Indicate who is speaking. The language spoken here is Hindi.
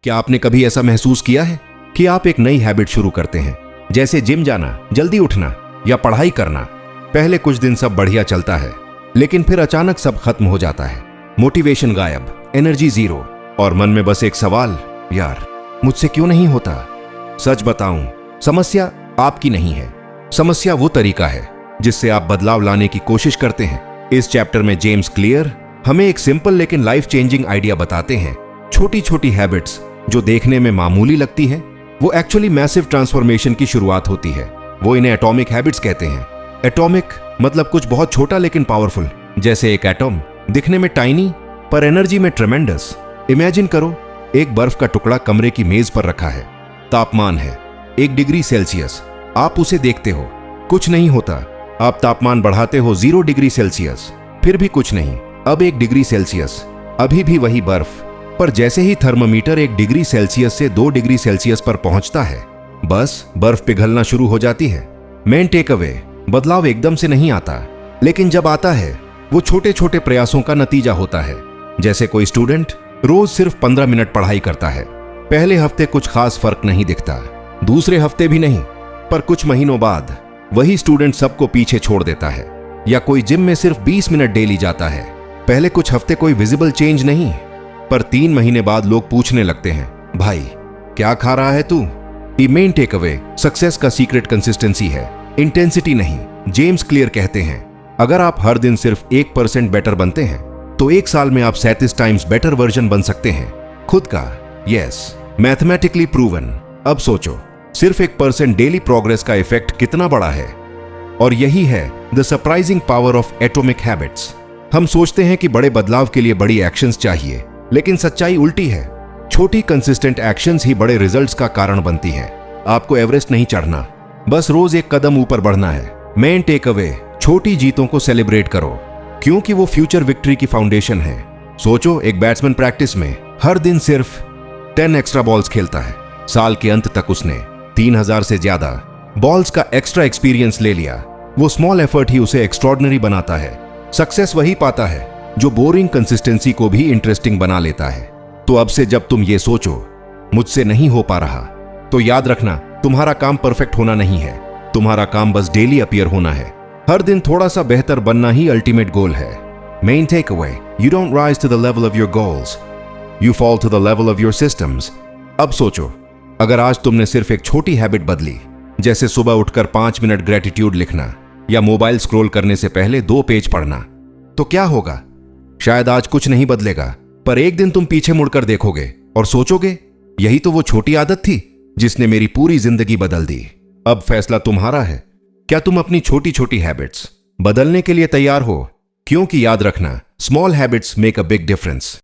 Speaker 1: क्या आपने कभी ऐसा महसूस किया है कि आप एक नई हैबिट शुरू करते हैं, जैसे जिम जाना, जल्दी उठना या पढ़ाई करना। पहले कुछ दिन सब बढ़िया चलता है, लेकिन फिर अचानक सब खत्म हो जाता है। मोटिवेशन गायब, एनर्जी जीरो और मन में बस एक सवाल, यार मुझसे क्यों नहीं होता। सच बताऊं, समस्या आपकी नहीं है, समस्या वो तरीका है जिससे आप बदलाव लाने की कोशिश करते हैं। इस चैप्टर में जेम्स क्लियर हमें एक सिंपल लेकिन लाइफ चेंजिंग आइडिया बताते हैं। छोटी छोटी हैबिट्स जो देखने में मामूली लगती है, वो एक्चुअली मैसिव ट्रांसफॉर्मेशन की शुरुआत होती है। वो इन्हें एटॉमिक हैबिट्स कहते हैं। एटॉमिक मतलब कुछ बहुत छोटा लेकिन पावरफुल, जैसे एक एटम दिखने में टाइनी पर एनर्जी में ट्रेमेंडस। इमेजिन करो, एक बर्फ का टुकड़ा कमरे की मेज पर रखा है। तापमान है 1 डिग्री सेल्सियस। आप उसे देखते हो, कुछ नहीं होता। आप तापमान बढ़ाते हो 0 डिग्री सेल्सियस, फिर भी कुछ नहीं। अब 1 डिग्री सेल्सियस, अभी भी वही बर्फ। पर जैसे ही थर्मामीटर 1 डिग्री सेल्सियस से 2 डिग्री सेल्सियस पर पहुंचता है, बस बर्फ पिघलना शुरू हो जाती है। मेन टेक अवे, बदलाव एकदम से नहीं आता, लेकिन जब आता है वो छोटे छोटे प्रयासों का नतीजा होता है। जैसे कोई स्टूडेंट रोज सिर्फ 15 मिनट पढ़ाई करता है। पहले हफ्ते कुछ खास फर्क नहीं दिखता, दूसरे हफ्ते भी नहीं, पर कुछ महीनों बाद वही स्टूडेंट सबको पीछे छोड़ देता है। या कोई जिम में सिर्फ 20 मिनट डेली जाता है। पहले कुछ हफ्ते कोई विजिबल चेंज नहीं, पर 3 महीने बाद लोग पूछने लगते हैं, भाई क्या खा रहा है तू। मेन टेक अवे, सक्सेस का सीक्रेट कंसिस्टेंसी है, इंटेंसिटी नहीं। जेम्स क्लियर कहते हैं, अगर आप हर दिन सिर्फ 1% बेटर बनते हैं, तो 1 साल में आप 37 टाइम्स बेटर वर्जन बन सकते हैं खुद का। Yes, mathematically proven. अब सोचो, सिर्फ 1% डेली प्रोग्रेस का इफेक्ट कितना बड़ा है। और यही है the surprising power of atomic habits. हम सोचते हैं कि बड़े बदलाव के लिए बड़ी एक्शंस चाहिए, लेकिन सच्चाई उल्टी है। छोटी कंसिस्टेंट एक्शंस ही बड़े रिजल्ट्स का कारण बनती है। आपको एवरेस्ट नहीं चढ़ना, बस रोज 1 कदम ऊपर बढ़ना है। मेन टेक अवे, छोटी जीतों को सेलिब्रेट करो, क्योंकि वो फ्यूचर विक्ट्री की फाउंडेशन है। सोचो, एक बैट्समैन प्रैक्टिस में हर दिन सिर्फ 10 एक्स्ट्रा बॉल्स खेलता है। साल के अंत तक उसने 3000 से ज्यादा बॉल्स का एक्स्ट्रा एक्सपीरियंस ले लिया। वो स्मॉल एफर्ट ही उसे एक्स्ट्रॉर्डिनरी बनाता है। सक्सेस वही पाता है जो बोरिंग कंसिस्टेंसी को भी इंटरेस्टिंग बना लेता है। तो अब से जब तुम ये सोचो, मुझसे नहीं हो पा रहा, तो याद रखना, तुम्हारा काम परफेक्ट होना नहीं है, तुम्हारा काम बस डेली अपीयर होना है। हर दिन थोड़ा सा बेहतर बनना ही अल्टीमेट गोल है। Main take away, you don't rise to the level of your goals, you fall to the level of your systems. अब सोचो, अगर आज तुमने सिर्फ एक छोटी हैबिट बदली, जैसे सुबह उठकर 5 मिनट ग्रेटिट्यूड लिखना या मोबाइल स्क्रॉल करने से पहले 2 पेज पढ़ना, तो क्या होगा। शायद आज कुछ नहीं बदलेगा, पर एक दिन तुम पीछे मुड़कर देखोगे और सोचोगे, यही तो वो छोटी आदत थी जिसने मेरी पूरी जिंदगी बदल दी। अब फैसला तुम्हारा है, क्या तुम अपनी छोटी छोटी हैबिट्स बदलने के लिए तैयार हो। क्योंकि याद रखना, small habits make a big difference.